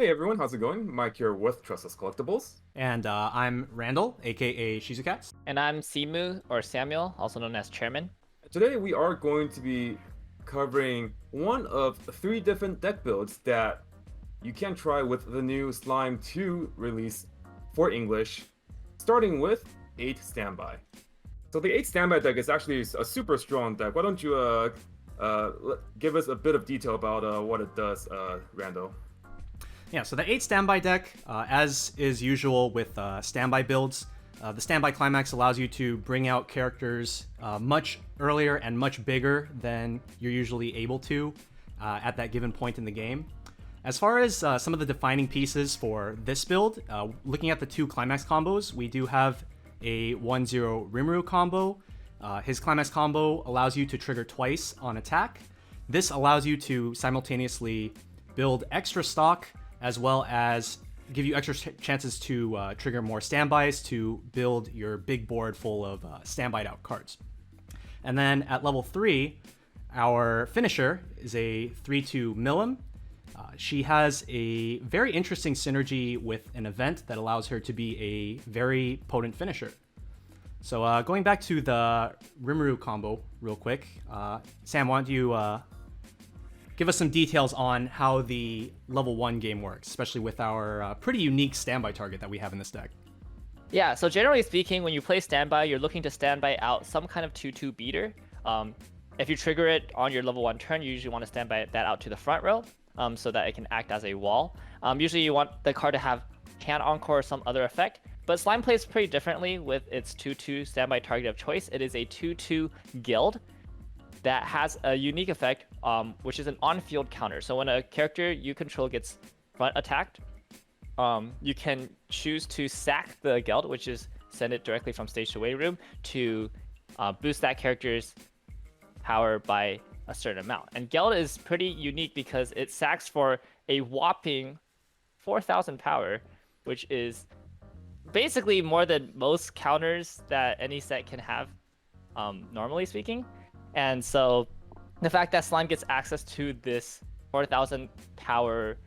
Hey everyone, how's it going? Mike here with Tressa's Collectibles. And I'm Randall, aka Shizukatz. And I'm Simu, or Samuel, also known as Chairman. Today we are going to be covering one of three different deck builds that you can try with the new Slime 2 release for English, starting with 8 Standby. So the 8 Standby deck is actually a super strong deck. Why don't you give us a bit of detail about what it does, Randall? Yeah, so the 8 standby deck, as is usual with standby builds, the standby Climax allows you to bring out characters much earlier and much bigger than you're usually able to at that given point in the game. As far as some of the defining pieces for this build, looking at the two Climax combos, we do have a 1-0 Rimuru combo. His Climax combo allows you to trigger twice on attack. This allows you to simultaneously build extra stock as well as give you extra chances to trigger more standbys to build your big board full of standbyed out cards. And then at level 3, our finisher is a 3-2 Milim. She has a very interesting synergy with an event that allows her to be a very potent finisher. So going back to the Rimuru combo real quick, Sam, why don't you give us some details on how the level 1 game works, especially with our pretty unique standby target that we have in this deck. Yeah, so generally speaking, when you play standby, you're looking to standby out some kind of 2-2 beater. If you trigger it on your level 1 turn, you usually want to standby that out to the front row so that it can act as a wall. Usually you want the card to have Hand Encore or some other effect, but Slime plays pretty differently with its 2-2 standby target of choice. It is a 2-2 guild that has a unique effect, which is an on-field counter. So when a character you control gets front attacked, you can choose to sack the guild, which is send it directly from stage to waiting room to boost that character's power by a certain amount. And guild is pretty unique because it sacks for a whopping 4,000 power, which is basically more than most counters that any set can have, normally speaking. And so the fact that Slime gets access to this 4,000 power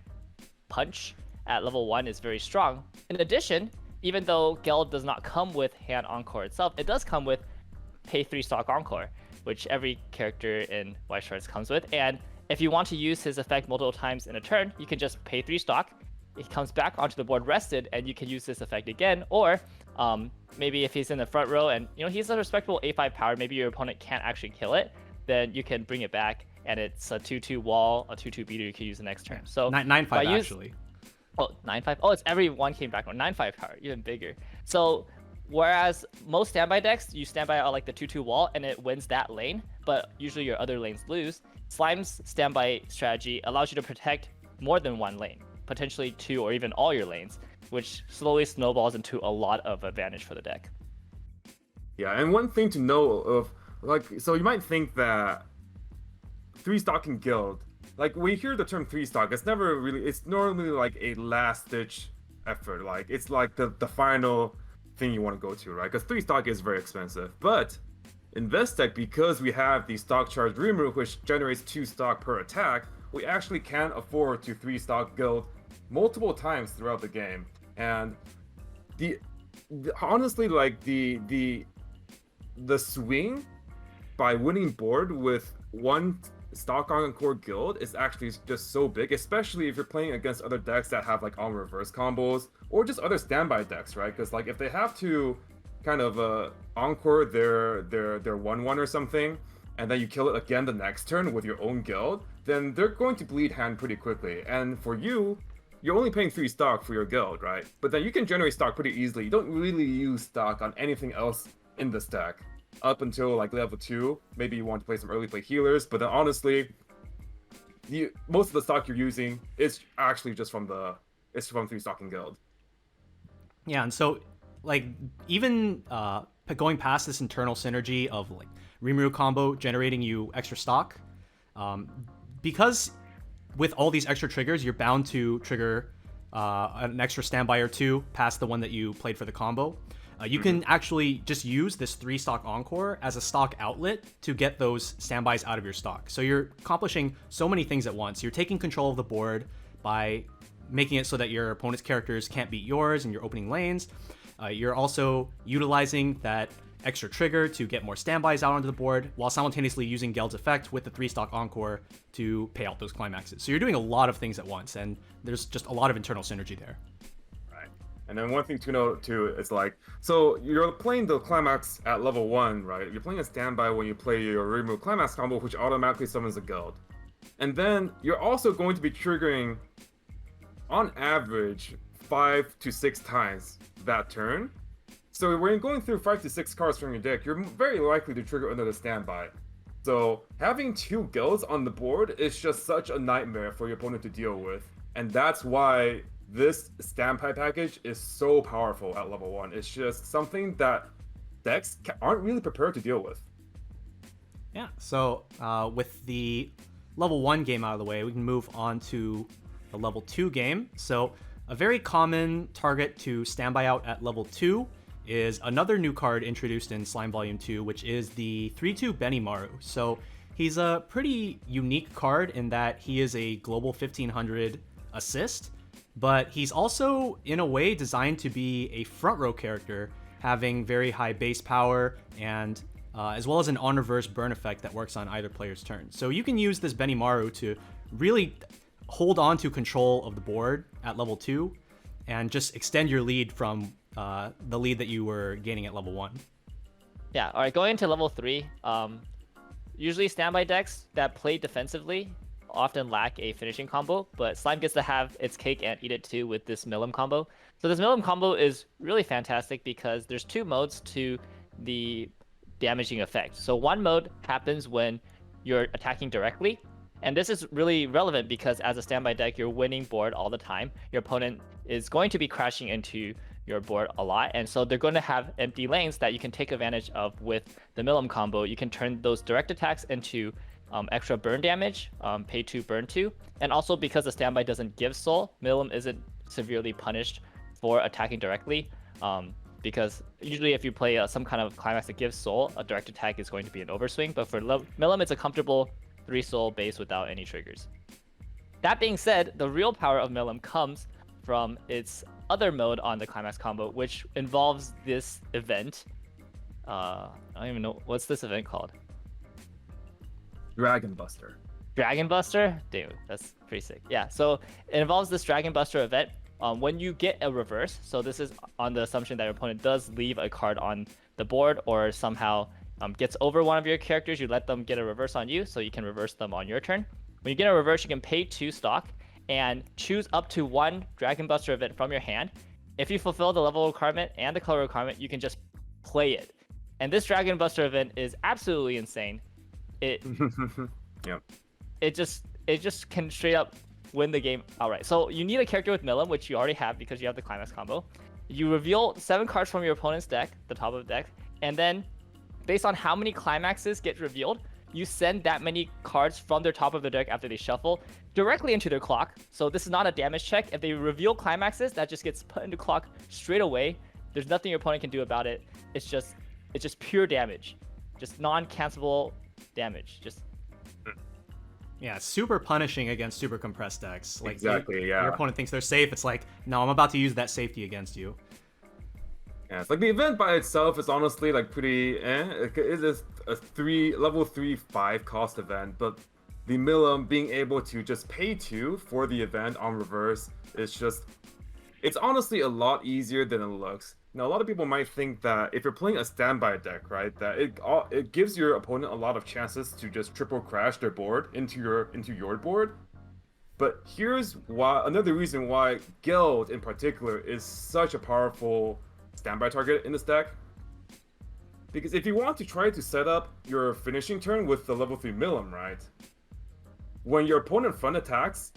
punch at level 1 is very strong. In addition, even though Geld does not come with Hand Encore itself, it does come with pay 3 stock Encore, which every character in Weiss Schwarz comes with. And if you want to use his effect multiple times in a turn, you can just pay 3 stock. It comes back onto the board rested, and you can use this effect again. Or maybe if he's in the front row and he's a respectable A5 power, maybe your opponent can't actually kill it, then you can bring it back, and it's a 2-2 wall, a 2-2 beater you can use the next turn. So 9-5 actually. Oh, 9-5. Oh, it's every one came back on 9-5 power, even bigger. So whereas most standby decks, you standby out like the 2-2 wall and it wins that lane, but usually your other lanes lose. Slime's standby strategy allows you to protect more than one lane, potentially 2 or even all your lanes, which slowly snowballs into a lot of advantage for the deck. Yeah, and one thing to know of, so you might think that 3 stock in guild, when you hear the term 3 stock, it's normally like a last ditch effort. Like it's like the final thing you want to go to, right? Because 3 stock is very expensive. But in this deck, because we have the stock charge Rimuru, which generates 2 stock per attack, we actually can afford to 3 stock guild multiple times throughout the game. And honestly, the swing by winning board with 1 stock encore guild is actually just so big, especially if you're playing against other decks that have on reverse combos or just other standby decks, right? Because if they have to kind of encore their 1-1 or something, and then you kill it again the next turn with your own guild, then they're going to bleed hand pretty quickly. And for you, you're only paying 3 stock for your guild, right? But then you can generate stock pretty easily. You don't really use stock on anything else in this deck up until level 2. Maybe you want to play some early play healers, but then honestly, most of the stock you're using is actually just from 3 stock in guild. Yeah, and so even going past this internal synergy of Rimuru combo generating you extra stock, because with all these extra triggers, you're bound to trigger an extra standby or 2 past the one that you played for the combo. You can actually just use this 3 stock Encore as a stock outlet to get those standbys out of your stock. So you're accomplishing so many things at once. You're taking control of the board by making it so that your opponent's characters can't beat yours in your opening lanes. You're also utilizing that extra trigger to get more standbys out onto the board, while simultaneously using Geld's effect with the 3-stock Encore to pay out those climaxes. So you're doing a lot of things at once, and there's just a lot of internal synergy there. Right. And then one thing to note too is like, so you're playing the Climax at level 1, right? You're playing a standby when you play your remove Climax combo, which automatically summons a Geld. And then you're also going to be triggering, on average, 5 to 6 times that turn. So when you're going through 5 to 6 cards from your deck, you're very likely to trigger another standby. So having 2 Gelds on the board is just such a nightmare for your opponent to deal with. And that's why this standby package is so powerful at level 1. It's just something that decks aren't really prepared to deal with. Yeah, so with the level 1 game out of the way, we can move on to the level 2 game. So a very common target to standby out at level 2 is another new card introduced in Slime Volume 2, which is the 3/2 Benimaru. So he's a pretty unique card in that he is a global 1500 assist, but he's also, in a way, designed to be a front row character, having very high base power and as well as an on-reverse burn effect that works on either player's turn. So you can use this Benimaru to really hold on to control of the board at level 2 and just extend your lead from the lead that you were gaining at level 1. Yeah, all right, going into level 3, usually standby decks that play defensively often lack a finishing combo, but Slime gets to have its cake and eat it too with this Milim combo. So this Milim combo is really fantastic because there's 2 modes to the damaging effect. So one mode happens when you're attacking directly, and this is really relevant because as a standby deck, you're winning board all the time. Your opponent is going to be crashing into your board a lot, and so they're going to have empty lanes that you can take advantage of with the Milim combo. You can turn those direct attacks into extra burn damage, pay 2, burn 2, and also because the standby doesn't give soul, Milim isn't severely punished for attacking directly, because usually if you play some kind of Climax that gives soul, a direct attack is going to be an overswing, but for Milim it's a comfortable 3 soul base without any triggers. That being said, the real power of Milim comes from its other mode on the Climax combo, which involves this event. I don't even know, what's this event called? Dragon Buster. Dragon Buster? Dude, that's pretty sick. Yeah, so it involves this Dragon Buster event. When you get a reverse, so this is on the assumption that your opponent does leave a card on the board or somehow gets over one of your characters, you let them get a reverse on you so you can reverse them on your turn. When you get a reverse, you can pay 2 stock and choose up to 1 Dragon Buster event from your hand. If you fulfill the level requirement and the color requirement, you can just play it. And this Dragon Buster event is absolutely insane. Yep. It just can straight up win the game outright. So you need a character with Milim, which you already have because you have the Climax combo. You reveal 7 cards from your opponent's deck, the top of the deck, and then based on how many Climaxes get revealed, you send that many cards from their top of the deck after they shuffle directly into their clock. So this is not a damage check. If they reveal Climaxes, that just gets put into clock straight away. There's nothing your opponent can do about it. It's just pure damage, just non-cancelable damage. Yeah, super punishing against super compressed decks. Like exactly, yeah. Your opponent thinks they're safe. It's like, no, I'm about to use that safety against you. Yeah, it's like the event by itself is honestly like pretty It is a level 3/5 cost event, but the Milim being able to just pay 2 for the event on reverse is it's honestly a lot easier than it looks. Now, a lot of people might think that if you're playing a standby deck, right, that it gives your opponent a lot of chances to just triple crash their board into your board. But here's another reason why Geld in particular is such a powerful standby target in this deck. Because if you want to try to set up your finishing turn with the level 3 Milim, right, when your opponent front attacks,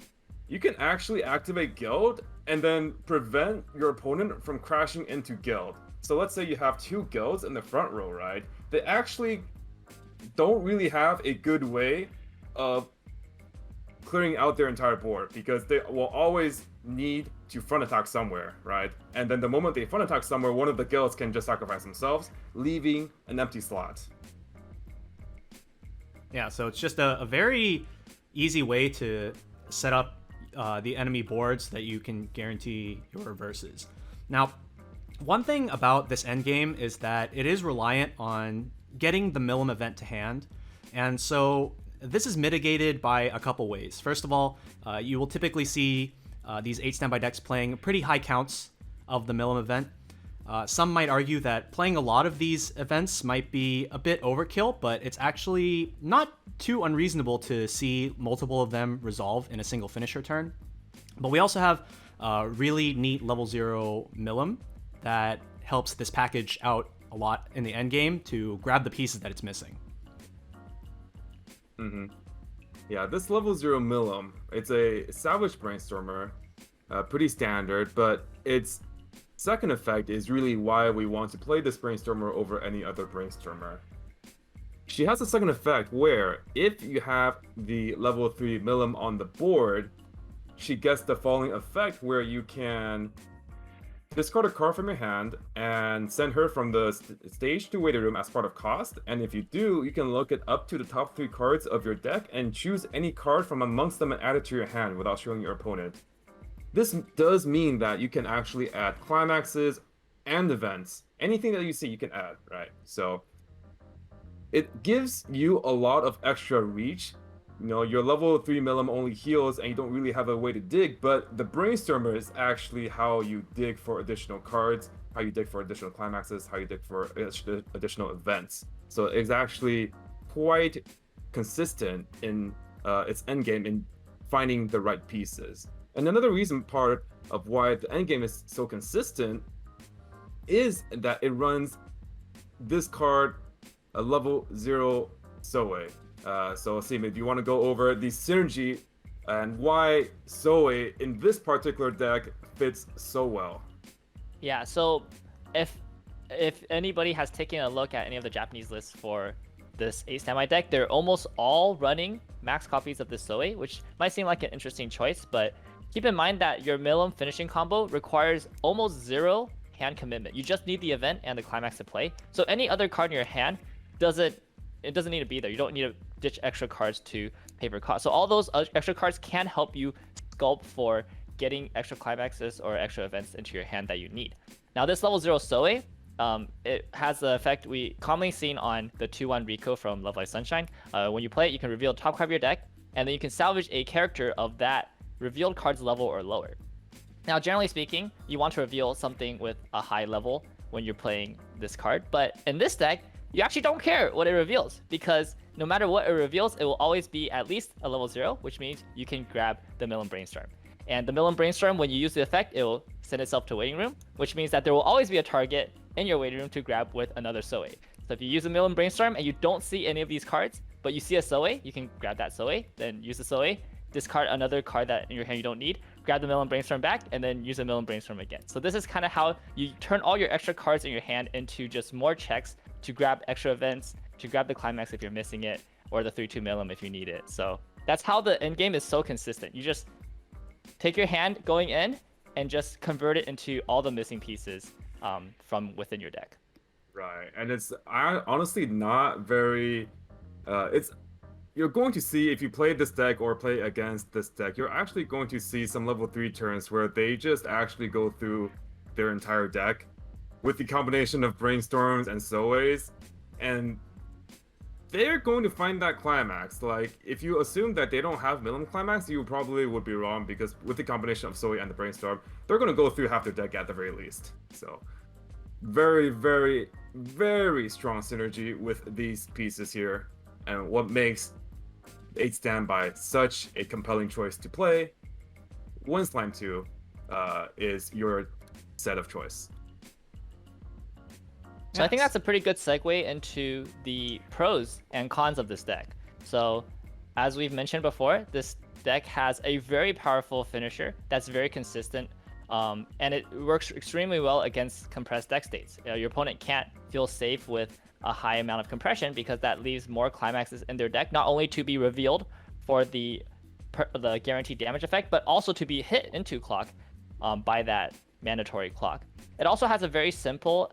you can actually activate Geld and then prevent your opponent from crashing into Geld. So let's say you have 2 Gelds in the front row, right? They actually don't really have a good way of clearing out their entire board because they will always need to front attack somewhere, right? And then the moment they front attack somewhere, one of the Gelds can just sacrifice themselves, leaving an empty slot. Yeah, so it's just a very easy way to set up the enemy board so that you can guarantee your reverses. Now, one thing about this endgame is that it is reliant on getting the Milim event to hand, and so this is mitigated by a couple ways. First of all, you will typically see these 8 standby decks playing pretty high counts of the Milim event. Some might argue that playing a lot of these events might be a bit overkill, but it's actually not too unreasonable to see multiple of them resolve in a single finisher turn. But we also have really neat level 0 Milim that helps this package out a lot in the endgame to grab the pieces that it's missing. Yeah, this level 0 Milim, it's a Savage Brainstormer, pretty standard, but its second effect is really why we want to play this Brainstormer over any other Brainstormer. She has a second effect where, if you have the level 3 Milim on the board, she gets the following effect where you can discard a card from your hand and send her from the stage to waiting room as part of cost, and if you do, you can look it up to the top 3 cards of your deck and choose any card from amongst them and add it to your hand without showing your opponent. This does mean that you can actually add climaxes and events. Anything that you see, you can add, right? So it gives you a lot of extra reach. You know, your level 3 Milim only heals and you don't really have a way to dig, but the Brainstormer is actually how you dig for additional cards, how you dig for additional climaxes, how you dig for additional events. So it's actually quite consistent in its endgame in finding the right pieces. And another reason part of why the endgame is so consistent is that it runs this card a level 0 Soe. So Simu, if you want to go over the synergy and why Soe in this particular deck fits so well. Yeah, so if anybody has taken a look at any of the Japanese lists for this 8 standby deck, they're almost all running max copies of this Soe, which might seem like an interesting choice, but keep in mind that your Milim finishing combo requires almost 0 hand commitment. You just need the event and the climax to play. So any other card in your hand doesn't need to be there. You don't need to ditch extra cards to pay for cost. So all those extra cards can help you sculpt for getting extra climaxes or extra events into your hand that you need. Now this level 0 Soe, it has the effect we commonly seen on the 2-1 Rico from Love Light Sunshine. When you play it, you can reveal the top card of your deck, and then you can salvage a character of that revealed card's level or lower. Now generally speaking, you want to reveal something with a high level when you're playing this card, but in this deck, you actually don't care what it reveals, because no matter what it reveals, it will always be at least a level 0, which means you can grab the Milim Brainstorm. And the Milim Brainstorm, when you use the effect, it will send itself to waiting room, which means that there will always be a target in your waiting room to grab with another Soe. So if you use a Milim Brainstorm and you don't see any of these cards, but you see a Soe, you can grab that Soe, then use the Soe, discard another card that in your hand you don't need, grab the Milim Brainstorm back, and then use the Milim Brainstorm again. So this is kind of how you turn all your extra cards in your hand into just more checks to grab extra events, to grab the climax if you're missing it, or the 3-2 Milim if you need it. So that's how the end game is so consistent. You just take your hand going in and just convert it into all the missing pieces from within your deck. Right, and it's honestly not very. You're going to see, if you play this deck or play against this deck, you're actually going to see some level 3 turns where they just actually go through their entire deck with the combination of Brainstorms and Soes, and they're going to find that climax. Like, if you assume that they don't have Milim climax, you probably would be wrong, because with the combination of Soe and the Brainstorm, they're going to go through half their deck at the very least. So, very, very, very strong synergy with these pieces here, and what makes 8 standby such a compelling choice to play when Slime 2 is your set of choice. So I think that's a pretty good segue into the pros and cons of this deck. So as we've mentioned before, this deck has a very powerful finisher that's very consistent, and it works extremely well against compressed deck states. Your opponent can't feel safe with a high amount of compression, because that leaves more climaxes in their deck, not only to be revealed for the guaranteed damage effect, but also to be hit into clock by that mandatory clock. It also has a very simple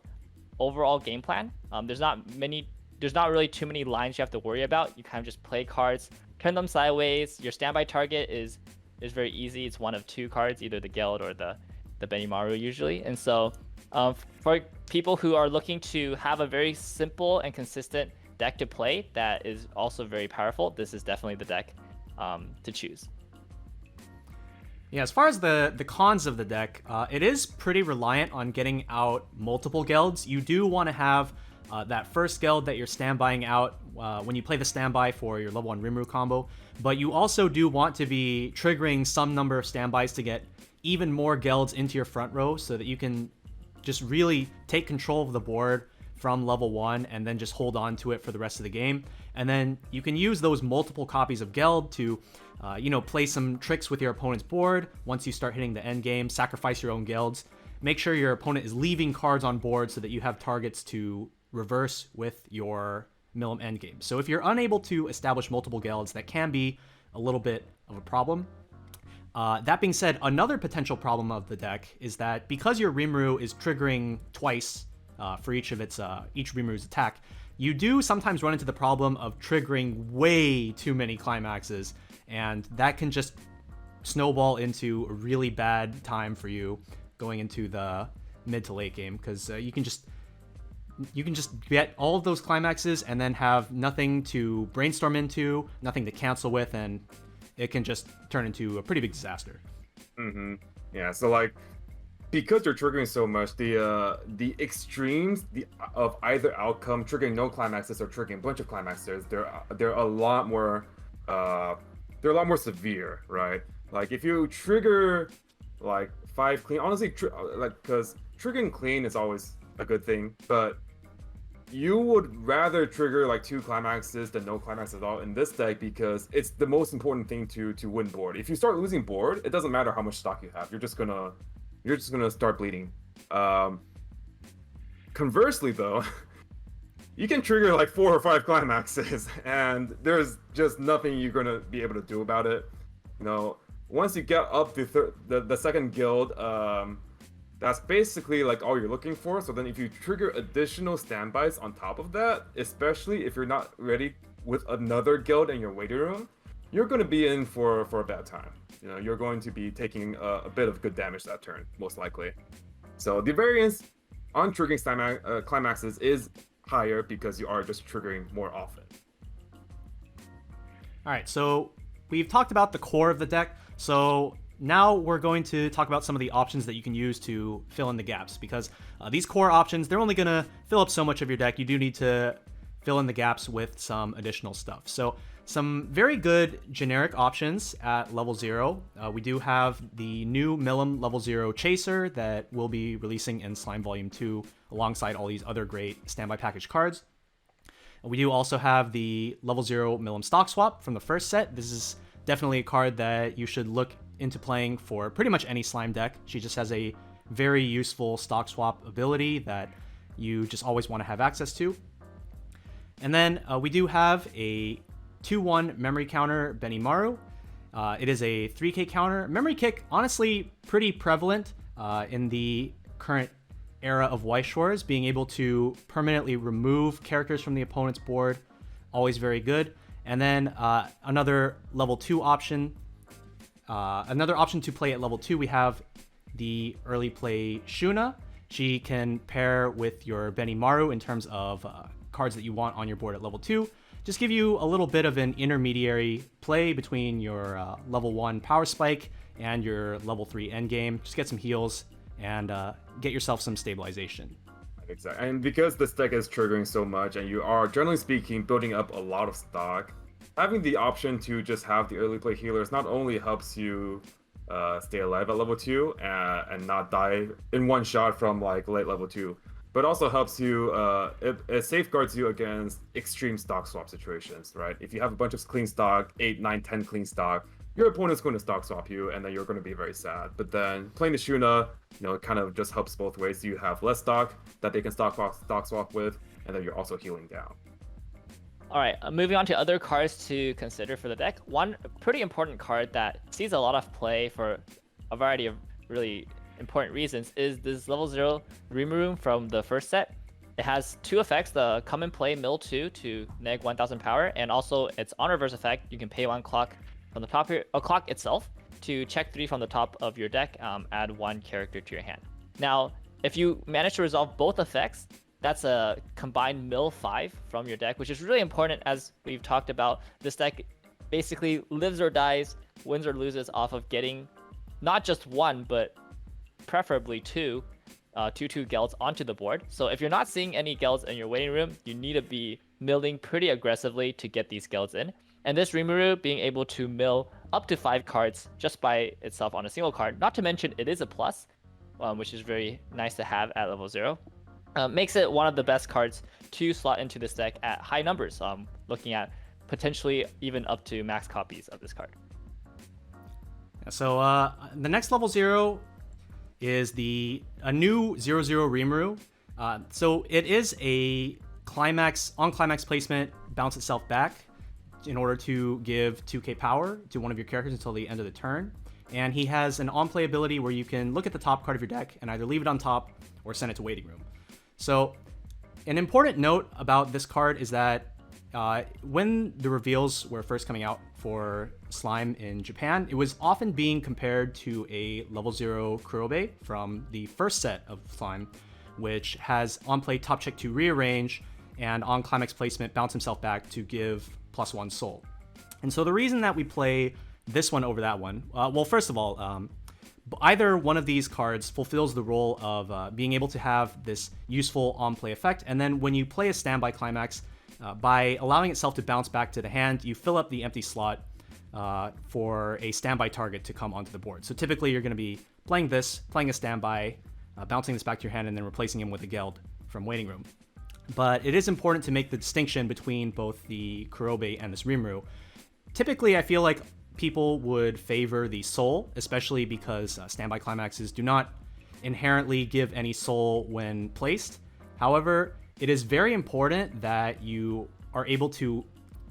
overall game plan. There's not really too many lines you have to worry about. You kind of just play cards, turn them sideways. Your standby target is is very easy. It's one of two cards, either the Geld or the Benimaru usually. And so for people who are looking to have a very simple and consistent deck to play that is also very powerful, this is definitely the deck to choose. Yeah, as far as the cons of the deck, it is pretty reliant on getting out multiple Gelds. You do want to have that first Geld that you're standbying out when you play the standby for your level 1 Rimuru combo, but you also do want to be triggering some number of standbys to get even more Gelds into your front row so that you can just really take control of the board from level 1 and then just hold on to it for the rest of the game. And then you can use those multiple copies of Geld to play some tricks with your opponent's board. Once you start hitting the end game, sacrifice your own Gelds. Make sure your opponent is leaving cards on board so that you have targets to reverse with your Milim endgame. So if you're unable to establish multiple Gelds, that can be a little bit of a problem. That being said, another potential problem of the deck is that because your Rimuru is triggering twice for each Rimuru's attack, you do sometimes run into the problem of triggering way too many climaxes, and that can just snowball into a really bad time for you going into the mid to late game, because you can just get all of those climaxes and then have nothing to brainstorm into, nothing to cancel with, and it can just turn into a pretty big disaster. Yeah, so like, because you're triggering so much, the extremes of either outcome, triggering no climaxes or triggering a bunch of climaxes, they're a lot more severe, right? Like if you trigger like 5 clean, honestly, because triggering clean is always a good thing, but you would rather trigger like 2 climaxes than no climax at all in this deck, because it's the most important thing to win board. If you start losing board, it doesn't matter how much stock you have. You're just gonna start bleeding. Conversely, though, you can trigger like 4 or 5 climaxes, and there's just nothing you're gonna be able to do about it. Once you get up to the second Geld, that's basically like all you're looking for. So then if you trigger additional standbys on top of that, especially if you're not ready with another Geld in your waiting room, you're going to be in for a bad time. You're going to be taking a bit of good damage that turn, most likely. So the variance on triggering climaxes is higher because you are just triggering more often. All right, so we've talked about the core of the deck. So now we're going to talk about some of the options that you can use to fill in the gaps, because these core options, they're only going to fill up so much of your deck. You do need to fill in the gaps with some additional stuff. So some very good generic options at level 0. We do have the new Milim level 0 Chaser that will be releasing in Slime Volume 2 alongside all these other great standby package cards. We do also have the level 0 Milim Stock Swap from the first set. This is definitely a card that you should look into playing for pretty much any slime deck. She just has a very useful stock swap ability that you just always want to have access to. And then we do have a 2-1 memory counter Benimaru. It is a 3k counter. Memory kick, honestly, pretty prevalent in the current era of Weiss Schwarz. Being able to permanently remove characters from the opponent's board, always very good. And then another level 2 option. Another option to play at level 2, we have the early play Shuna. She can pair with your Benimaru in terms of cards that you want on your board at level 2. Just give you a little bit of an intermediary play between your level 1 Power Spike and your level 3 endgame. Just get some heals and get yourself some stabilization. Exactly. And because this deck is triggering so much and you are, generally speaking, building up a lot of stock, having the option to just have the early play healers not only helps you stay alive at level 2 and not die in one shot from like late level 2, but also helps you, it safeguards you against extreme stock swap situations, right? If you have a bunch of clean stock, 8, 9, 10 clean stock, your opponent's going to stock swap you, and then you're going to be very sad. But then playing the Shuna, it kind of just helps both ways. You have less stock that they can stock swap with, and then you're also healing down. All right, moving on to other cards to consider for the deck. One pretty important card that sees a lot of play for a variety of really important reasons is this level 0 Rimuru from the first set. It has 2 effects, the come and play mill 2 to neg 1000 power, and also its on reverse effect, you can pay 1 clock from the top of your clock itself to check 3 from the top of your deck, add 1 character to your hand. Now, if you manage to resolve both effects, that's a combined mill 5 from your deck, which is really important. As we've talked about, this deck basically lives or dies, wins or loses off of getting not just 1, but preferably 2 2/2 Gelds onto the board. So if you're not seeing any Gelds in your waiting room, you need to be milling pretty aggressively to get these Gelds in. And this Rimuru being able to mill up to 5 cards just by itself on a single card, not to mention it is a plus, which is very nice to have at level 0, makes it one of the best cards to slot into this deck at high numbers, looking at potentially even up to max copies of this card. So the next level 0 is a new 0/0 Rimuru. So it is a Climax placement, bounce itself back in order to give 2k power to one of your characters until the end of the turn. And he has an on-play ability where you can look at the top card of your deck and either leave it on top or send it to waiting room. So an important note about this card is that when the reveals were first coming out for Slime in Japan, it was often being compared to a level 0 Kurobe from the first set of Slime, which has on-play top check to rearrange and on Climax placement bounce himself back to give +1 soul. And so the reason that we play this one over that one, well, first of all, either one of these cards fulfills the role of being able to have this useful on-play effect, and then when you play a standby Climax, by allowing itself to bounce back to the hand, you fill up the empty slot for a standby target to come onto the board. So typically you're going to be playing a standby, bouncing this back to your hand, and then replacing him with a Geld from waiting room. But it is important to make the distinction between both the Kurobe and this Rimuru. Typically, I feel like people would favor the soul, especially because standby Climaxes do not inherently give any soul when placed. However, it is very important that you are able to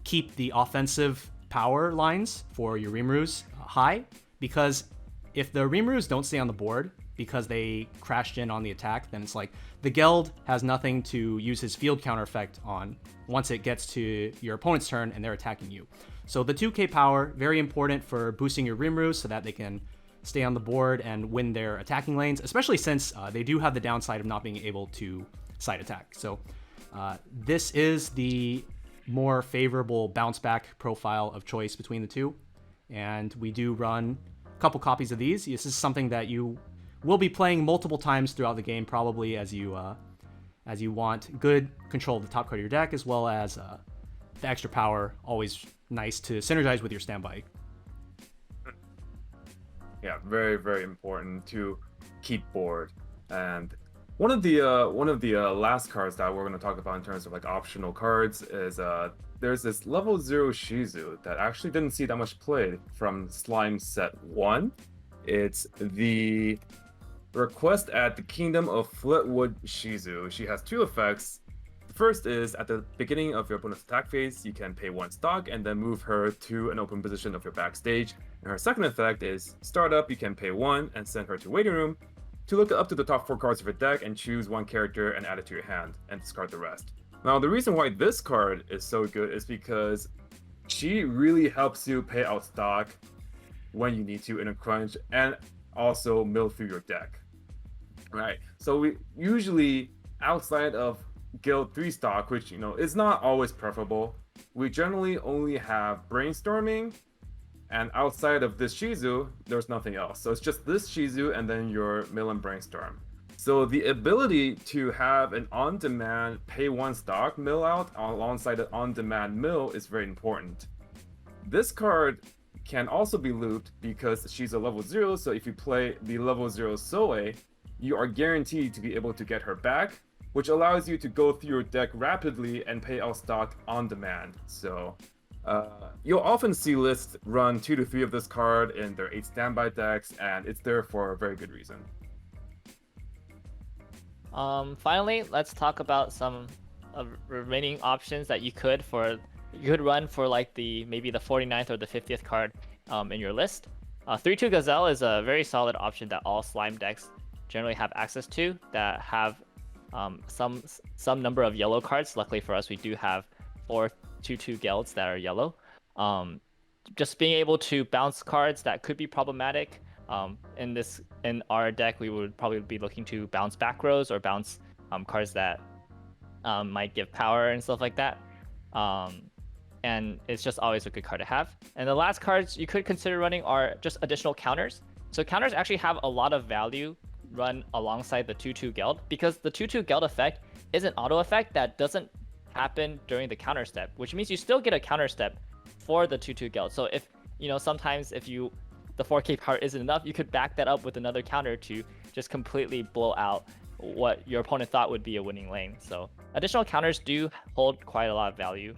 keep the offensive power lines for your Rimurus high, because if the Rimurus don't stay on the board because they crashed in on the attack, then it's like the Geld has nothing to use his field counter effect on once it gets to your opponent's turn and they're attacking you. So the 2k power, very important for boosting your Rimurus so that they can stay on the board and win their attacking lanes, especially since they do have the downside of not being able to side attack. So this is the more favorable bounce back profile of choice between the two. And we do run a couple copies of these. This is something that you will be playing multiple times throughout the game, probably as you want good control of the top card of your deck, as well as the extra power. Always nice to synergize with your standby. Yeah, very, very important to keep board. And one of the last cards that we're going to talk about in terms of like optional cards is there's this level 0 Shizu that actually didn't see that much play from Slime set 1. It's the Request at the Kingdom of Fleetwood Shizu. She has 2 effects. The first is at the beginning of your opponent's attack phase, you can pay 1 stock and then move her to an open position of your backstage. And her second effect is start up, you can pay 1 and send her to waiting room to look up to the top 4 cards of your deck and choose 1 character and add it to your hand and discard the rest. Now, the reason why this card is so good is because she really helps you pay out stock when you need to in a crunch and also mill through your deck. Right, so we usually, outside of Guild 3 stock, which is not always preferable, we generally only have Brainstorming, and outside of this Shizu, there's nothing else. So it's just this Shizu and then your Mill and Brainstorm. So the ability to have an on-demand pay 1 stock mill out alongside an on-demand mill is very important. This card can also be looped because she's a level 0, so if you play the level 0 Soe, you are guaranteed to be able to get her back, which allows you to go through your deck rapidly and pay out stock on demand. So you'll often see lists run 2 to 3 of this card in their 8 standby decks, and it's there for a very good reason. Finally, let's talk about some remaining options that you could run for like maybe the 49th or the 50th card in your list. 3/2 Gazelle is a very solid option that all Slime decks generally have access to, that have some number of yellow cards. Luckily for us, we do have 4 2/2 Gelds that are yellow. just being able to bounce cards that could be problematic. In our deck, we would probably be looking to bounce back rows or bounce cards that might give power and stuff like that. And it's just always a good card to have. And the last cards you could consider running are just additional counters. So counters actually have a lot of value run alongside the 2/2 Geld, because the 2/2 Geld effect is an auto effect that doesn't happen during the counter step, which means you still get a counter step for the 2/2 Geld. So if, sometimes if the 4K power isn't enough, you could back that up with another counter to just completely blow out what your opponent thought would be a winning lane. So additional counters do hold quite a lot of value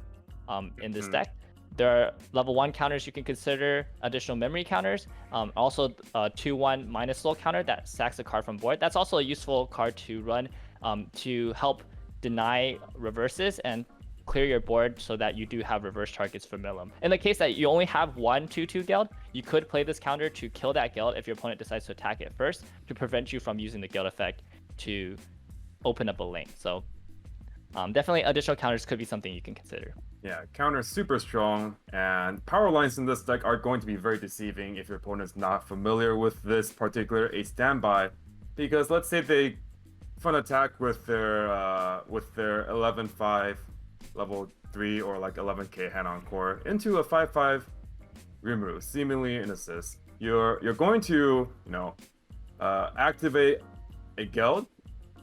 in this deck. There are level 1 counters you can consider, additional memory counters, also 2/1 minus soul counter that sacks a card from board. That's also a useful card to run to help deny reverses and clear your board so that you do have reverse targets for Milim. In the case that you only have one 2/2 Geld, you could play this counter to kill that Geld if your opponent decides to attack it first, to prevent you from using the Geld effect to open up a lane. So definitely additional counters could be something you can consider. Yeah, counter's super strong, and power lines in this deck are going to be very deceiving if your opponent's not familiar with this particular 8 standby, because let's say they front attack with their 11/5 level 3 or like 11k hand on core into a 5/5 remove, seemingly an assist. You're going to activate a Geld,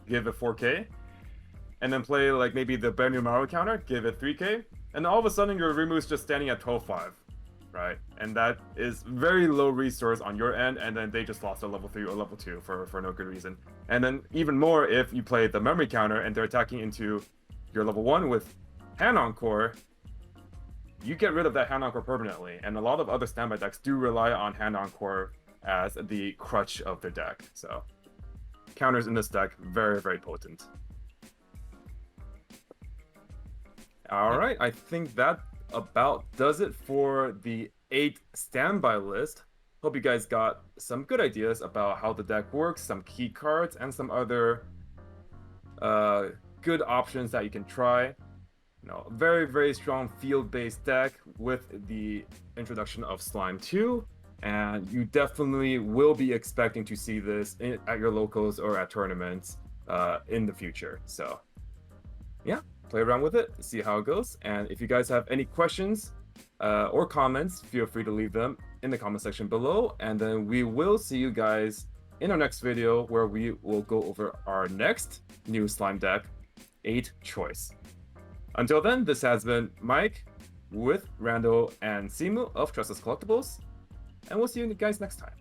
give it 4k, and then play like maybe the Benumaru counter, give it 3k, and all of a sudden your remove's just standing at 12/5, right? And that is very low resource on your end, and then they just lost a level 3 or level 2 for no good reason. And then even more if you play the memory counter and they're attacking into your level 1 with hand on core, you get rid of that hand on core permanently. And a lot of other standby decks do rely on hand on core as the crutch of their deck. So counters in this deck, very, very potent. All right, I think that about does it for the 8 standby list. Hope you guys got some good ideas about how the deck works, some key cards, and some other good options that you can try. Very, very strong field-based deck with the introduction of Slime 2, and you definitely will be expecting to see this at your locals or at tournaments in the future. So, yeah. Play around with it, see how it goes, and if you guys have any questions or comments, feel free to leave them in the comment section below, and then we will see you guys in our next video where we will go over our next new slime deck, 8 Choice. Until then, this has been Mike with Randall and Simu of Tressa's Collectibles, and we'll see you guys next time.